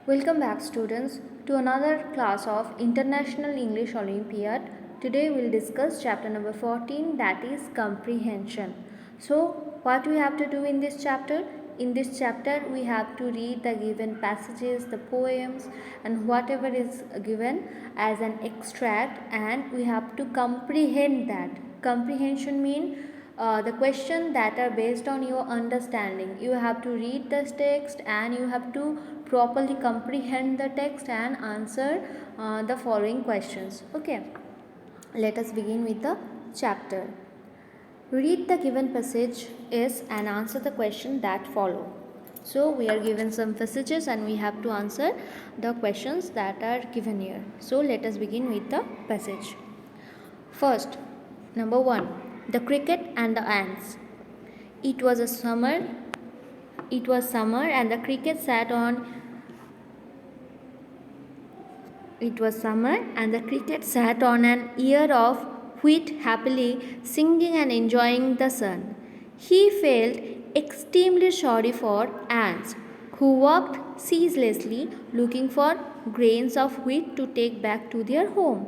Welcome back students to another class of International English Olympiad. Today we'll discuss chapter number 14, that is comprehension. So what we have to do in this chapter? In this chapter we have to read the given passages, the poems and whatever is given as an extract, and we have to comprehend that. Comprehension means the questions that are based on your understanding. You have to read this text and you have to properly comprehend the text and answer the following questions. Okay, let us begin with the chapter. Read the given passage is and answer the question that follow. So we are given some passages and we have to answer the questions that are given here. So let us begin with the passage. First, number 1, the cricket and the ants. It was summer and the cricket sat on an ear of wheat happily singing and enjoying the sun. He felt extremely sorry for ants who worked ceaselessly looking for grains of wheat to take back to their home.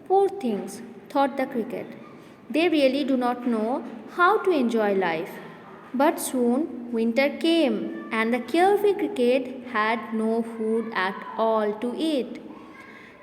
Poor things, thought the cricket. They really do not know how to enjoy life. But soon winter came and the carefree cricket had no food at all to eat.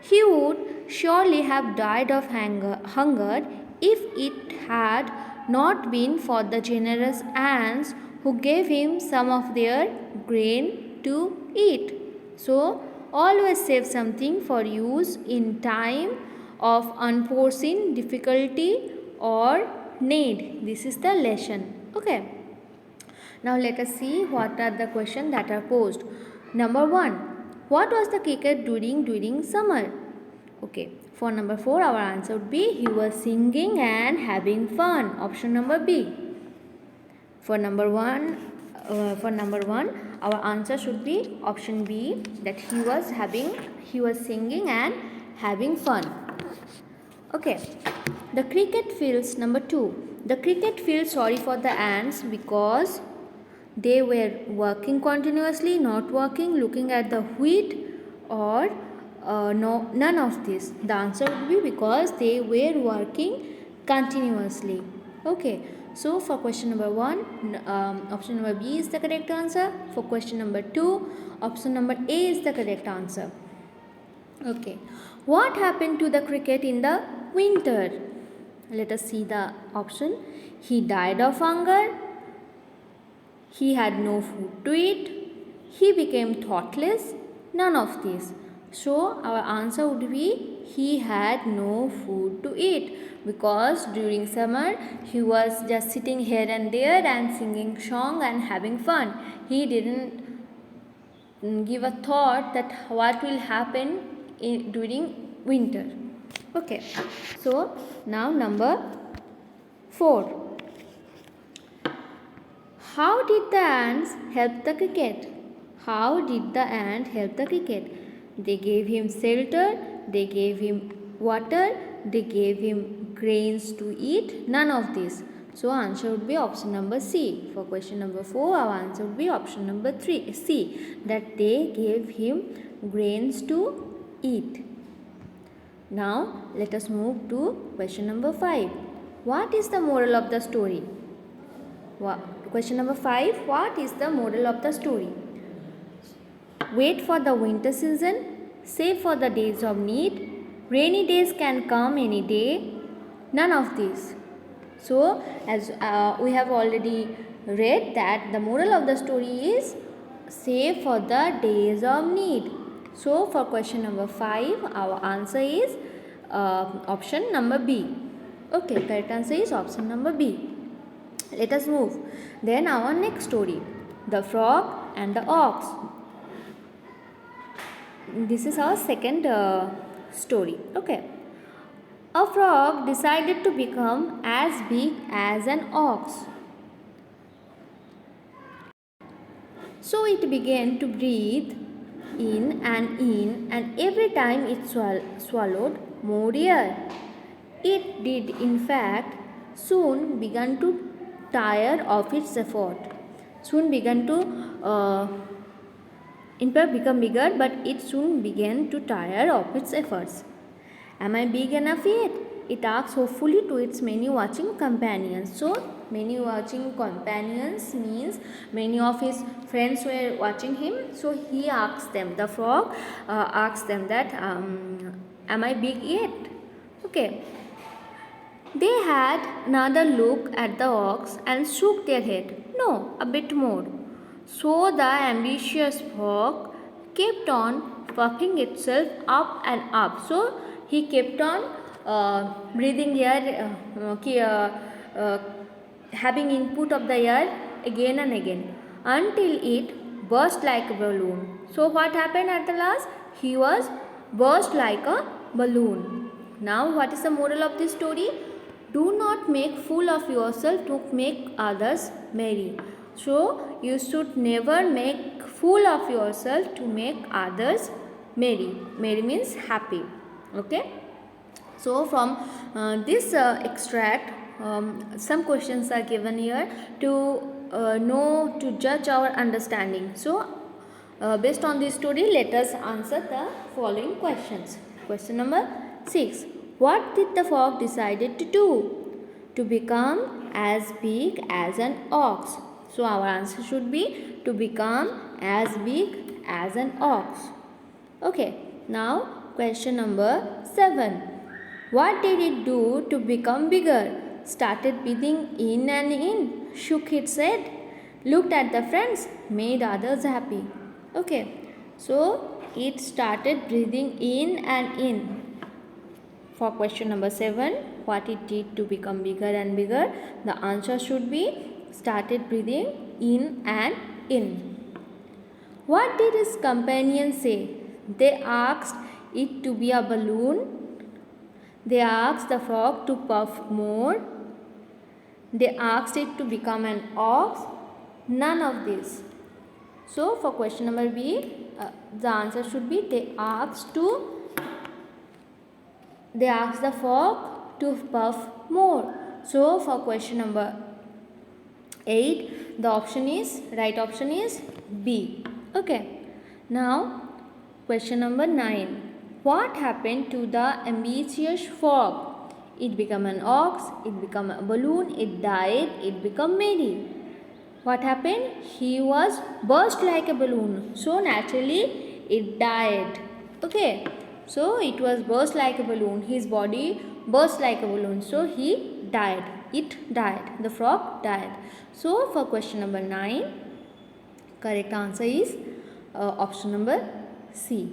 He would surely have died of hunger if it had not been for the generous ants who gave him some of their grain to eat. So, always save something for use in time of unforeseen difficulty or need. This is the lesson. Okay. Now let us see what are the questions that are posed. Number 1. What was the cricket doing during summer? Okay. For number 4, our answer would be he was singing and having fun. Option number B. For number 1, our answer should be option B, that he was singing and having fun. Okay. The cricket feels number 2. The cricket feels sorry for the ants because they were working continuously, not working, looking at the wheat, or no, none of this. The answer would be because they were working continuously. Okay. So for question number 1, option number B is the correct answer. For question number 2, option number A is the correct answer. Okay. What happened to the cricket in the winter? Let us see the option. He died of hunger. He had no food to eat. He became thoughtless. None of these. So our answer would be he had no food to eat, because during summer he was just sitting here and there and singing song and having fun. He didn't give a thought that what will happen during winter. Okay. So now number 4. How did the ants help the cricket? How did the ant help the cricket? They gave him shelter, they gave him water, they gave him grains to eat. None of this. So answer would be option number C. For question number 4, our answer would be option number 3, C, that they gave him grains to eat. Now let us move to question number 5. What is the moral of the story? Question number 5. What is the moral of the story? Wait for the winter season. Save for the days of need. Rainy days can come any day. None of these. So, as we have already read that the moral of the story is save for the days of need. So, for question number 5, our answer is option number B. Okay, correct answer is option number B. Let us move. Then our next story, the frog and the ox. This is our second story. Okay. A frog decided to become as big as an ox. So it began to breathe in, and every time it swallowed more air. It did, in fact, soon began to tire of its effort. Soon began to impact become bigger, but it soon began to tire of its efforts. Am I big enough yet? It asked hopefully to its many watching companions. So, many watching companions means many of his friends were watching him. So, he asked them, the frog asked them that, am I big yet? Okay. They had another look at the ox and shook their head. No, a bit more. So the ambitious frog kept on puffing itself up and up. So he kept on breathing air, having input of the air again and again until it burst like a balloon. So what happened at the last? He was burst like a balloon. Now what is the moral of this story? Do not make fool of yourself to make others merry. So you should never make fool of yourself to make others merry. Merry means happy. Okay. So from this extract, some questions are given here to judge our understanding. So based on this story, let us answer the following questions. Question number 6. What did the frog decided to do? To become as big as an ox. So our answer should be to become as big as an ox. Okay. Now question number 7. What did it do to become bigger? Started breathing in and in, shook its head, looked at the friends, made others happy. Okay. So it started breathing in and in. For question number 7, what it did to become bigger and bigger? The answer should be started breathing in and in. What did his companions say? They asked it to be a balloon. They asked the frog to puff more. They asked it to become an ox. None of this. So for question number B, the answer should be they asked the frog to puff more. So for question number 8, the right option is B. Okay. Now question number 9. What happened to the ambitious frog? It became an ox, it became a balloon, it died, it became merry. What happened? He was burst like a balloon. So naturally it died. Okay. So it was burst like a balloon. His body burst like a balloon. So he died. It died. The frog died. So for question number 9, correct answer is option number C.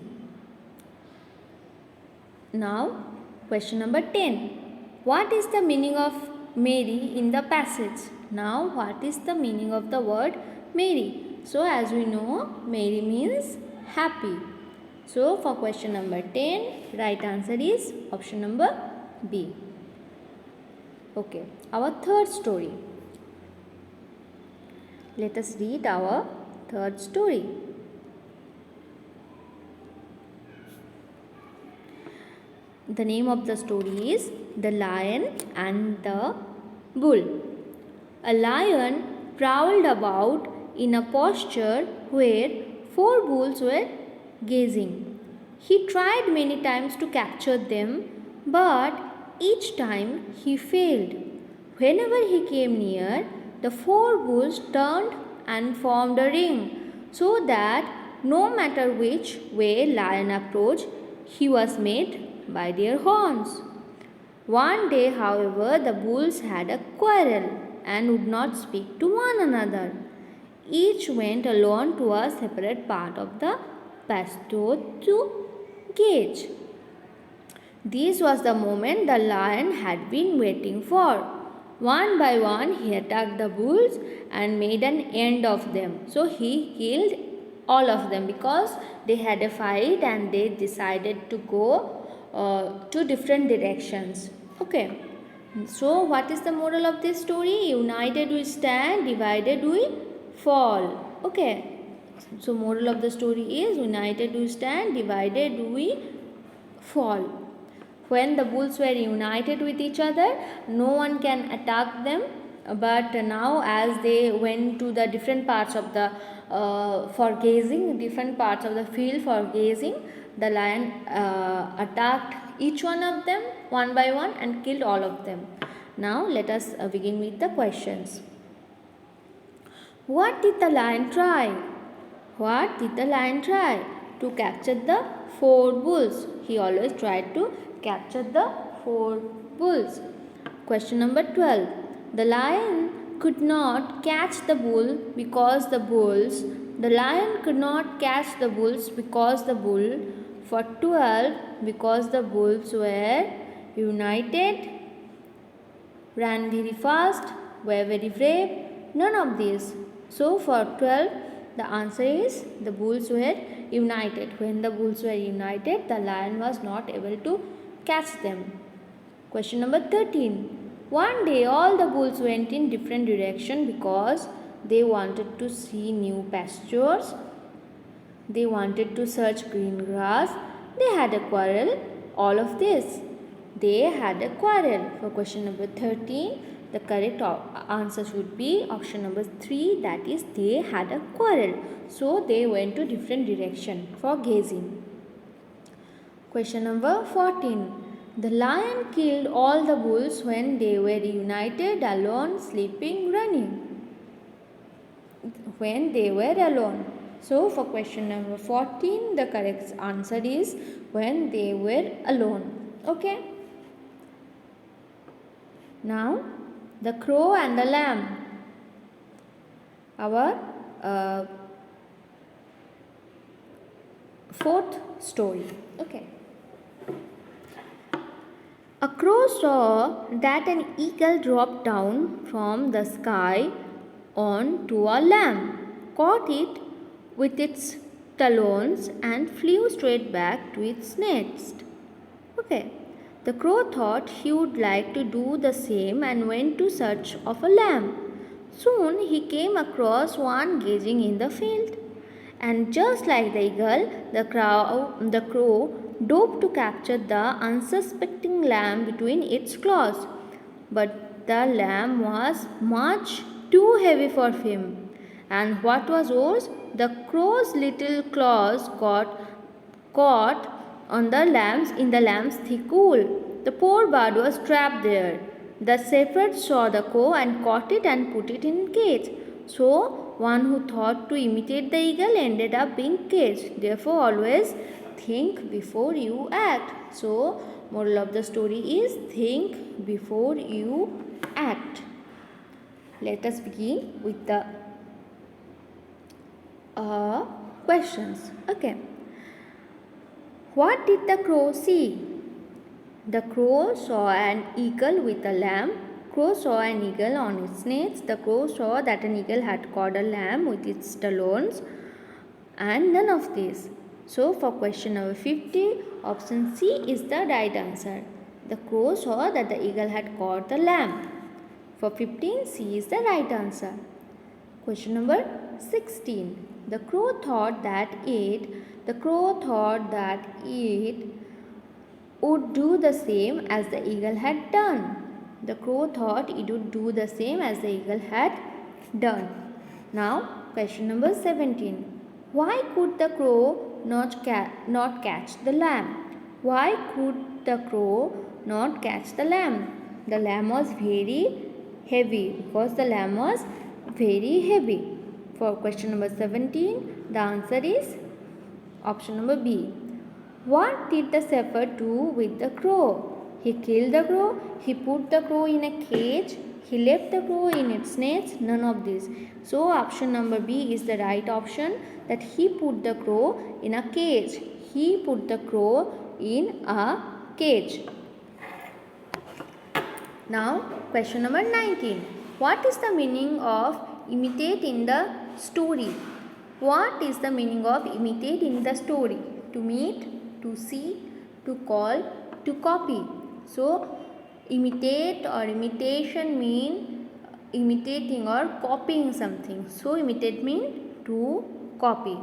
Now question number 10. What is the meaning of merry in the passage? Now what is the meaning of the word merry? So as we know, merry means happy. So for question number 10, right answer is option number B. Okay, our third story. Let us read our third story. The name of the story is The Lion and the Bull. A lion prowled about in a pasture where 4 bulls were gazing. He tried many times to capture them, but each time he failed. Whenever he came near, the 4 bulls turned and formed a ring, so that no matter which way lion approached, he was met by their horns. One day, however, the bulls had a quarrel and would not speak to one another. Each went alone to a separate part of the pasture to gaze. This was the moment the lion had been waiting for. One by one, he attacked the bulls and made an end of them. So he killed all of them because they had a fight and they decided to go to different directions. Okay. So what is the moral of this story? United we stand, divided we fall. Okay. So moral of the story is united we stand, divided we fall. When the bulls were united with each other, no one can attack them but now as they went to the different parts of the for gazing, different parts of the field for gazing, the lion attacked each one of them one by one and killed all of them. Now let us begin with the questions. What did the lion try? What did the lion try? To capture the 4 bulls. He always tried to capture the 4 bulls. Question number 12. The lion could not catch the bull because the bulls. The lion could not catch the bulls because the bull. For 12, because the bulls were united, ran very fast, were very brave. None of these. So for 12, the answer is the bulls were united. When the bulls were united, the lion was not able to catch them. Question number 13. One day all the bulls went in different direction because they wanted to see new pastures. They wanted to search green grass. They had a quarrel. All of this. They had a quarrel. For question number 13, the correct answer should be option number 3, that is they had a quarrel. So they went to different direction for gazing. Question number 14. The lion killed all the bulls when they were united, alone, sleeping, running. When they were alone. So for question number 14, the correct answer is when they were alone. Okay. Now the crow and the lamb. Our fourth story. Okay. A crow saw that an eagle dropped down from the sky onto a lamb, caught it with its talons and flew straight back to its nest. Okay. The crow thought he would like to do the same and went to search of a lamb. Soon he came across one gazing in the field. And just like the eagle, the crow dove to capture the unsuspecting lamb between its claws. But the lamb was much too heavy for him. And what was worse, the crow's little claws got caught on the lamb's thick wool. The poor bird was trapped there. The shepherd saw the crow and caught it and put it in a cage. So one who thought to imitate the eagle ended up being caged. Therefore, always think before you act. So, moral of the story is think before you act. Let us begin with the questions. Okay. What did the crow see? The crow saw an eagle with a lamb. Crow saw an eagle on its nest. The crow saw that an eagle had caught a lamb with its talons, and none of these. So for question number 50, option C is the right answer. The crow saw that the eagle had caught the lamb. For 15, C is the right answer. Question number 16. The crow thought that it would do the same as the eagle had done. The crow thought it would do the same as the eagle had done. Now, question number 17. Why could the crow not catch the lamb? Why could the crow not catch the lamb? The lamb was very heavy because the lamb was very heavy. For question number 17, the answer is option number B. What did the shepherd do with the crow? He killed the crow, he put the crow in a cage, he left the crow in its nest, none of this. So option number B is the right option, that he put the crow in a cage. He put the crow in a cage. Now question number 19. What is the meaning of imitate in the story? What is the meaning of imitate in the story? To meet, to see, to call, to copy. So imitate or imitation mean imitating or copying something. So imitate mean to copy.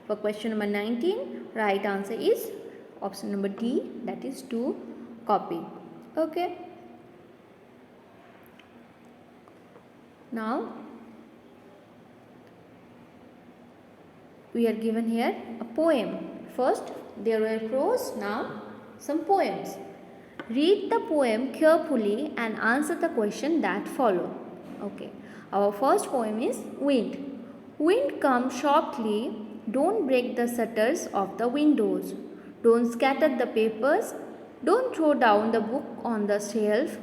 For question number 19, right answer is option number D, that is to copy. Okay. Now we are given here a poem. First there were prose, now some poems. Read the poem carefully and answer the question that follow. Okay. Our first poem is Wind. Wind come sharply, don't break the shutters of the windows. Don't scatter the papers, don't throw down the book on the shelf.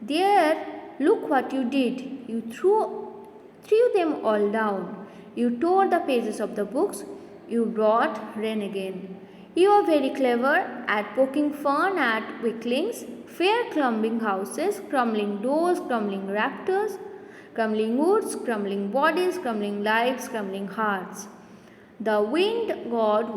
There, look what you did. You threw them all down. You tore the pages of the books. You brought rain again. You are very clever at poking fun at weaklings, fair crumbling houses, crumbling doors, crumbling rafters, crumbling woods, crumbling bodies, crumbling lives, crumbling hearts. The wind god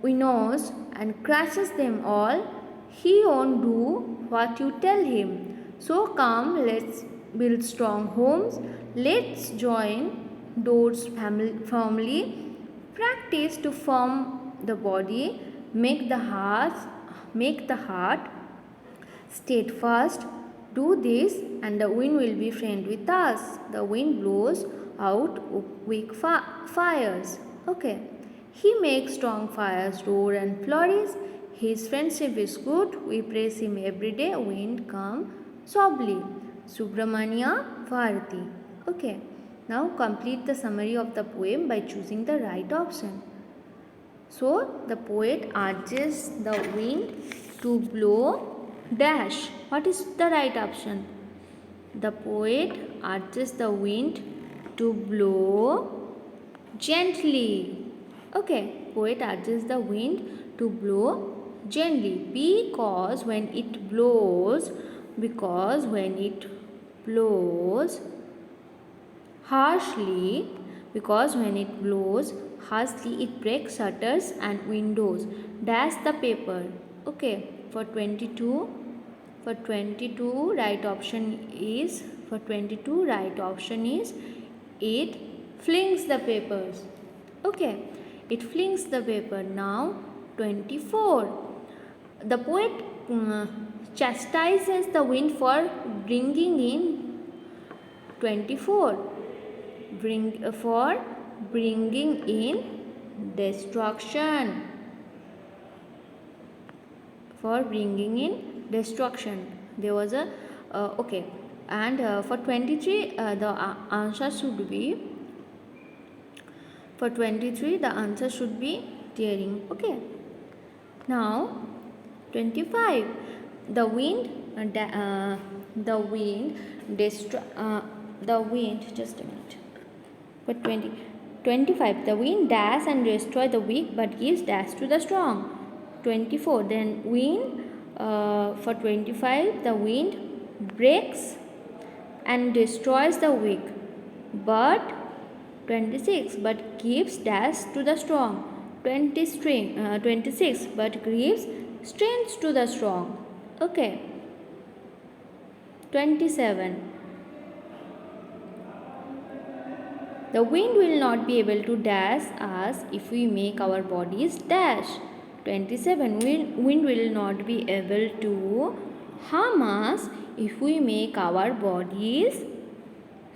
winnows and crashes them all. He won't do what you tell him. So come, let's build strong homes. Let's join doors firmly. Practice to form the body. Make the heart steadfast. Do this, and the wind will be friend with us. The wind blows out weak fires. Okay. He makes strong fires roar and flourish. His friendship is good. We praise him every day. Wind come softly. Subramania Bharati. Okay. Now complete the summary of the poem by choosing the right option. So the poet urges the wind to blow dash. What is the right option? The poet urges the wind to blow gently. Okay, poet urges the wind to blow gently because when it blows harshly, it breaks shutters and windows. Dash the paper. Okay, for 22 right option is it flings the papers. Okay, it flings the paper. Now 24. The poet chastises the wind for bringing in 24. For bringing in destruction. There was a okay, and for 23 the answer should be tearing. Okay. Now 25. The wind just a minute. For 25. The wind dash and destroy the weak but gives dash to the strong. 24. Then wind for 25. The wind breaks and destroys the weak, but 26. But gives dash to the strong. 26. But gives strength to the strong. Okay. 27. The wind will not be able to dash us if we make our bodies dash. 27. Wind will not be able to harm us if we make our bodies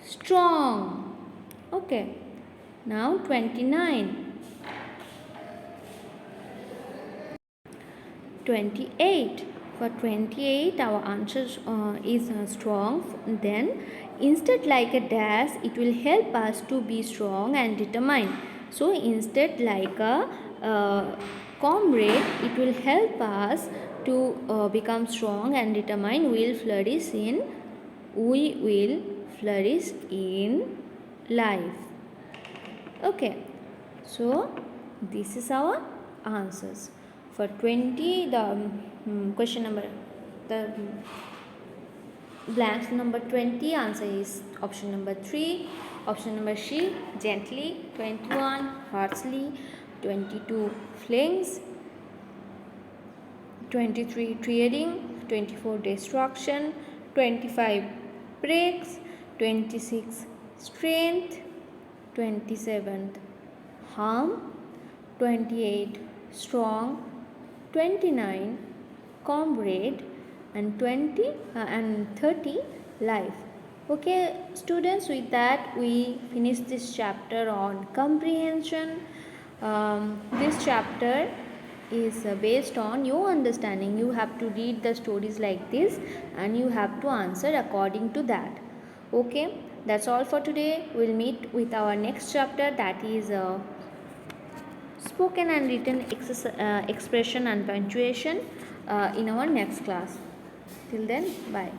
strong. Okay. Now 29. 28. For 28 our answer is strong. Then instead like a dash, it will help us to be strong and determined. So instead like a comrade, it will help us to become strong and determined. We will flourish in life. Okay. So this is our answers. For 20, the question number, the blanks number 20, answer is option number 3. Option number C, gently. 21, harshly. 22, flings. 23, tearing. 24, destruction. 25, breaks. 26, strength. 27, harm. 28, strong. 29, comrade, and 30, life. Okay, students, with that we finish this chapter on comprehension. This chapter is based on your understanding. You have to read the stories like this and you have to answer according to that. Okay, that's all for today. We'll meet with our next chapter, that is spoken and written expression and punctuation in our next class. Till then, bye.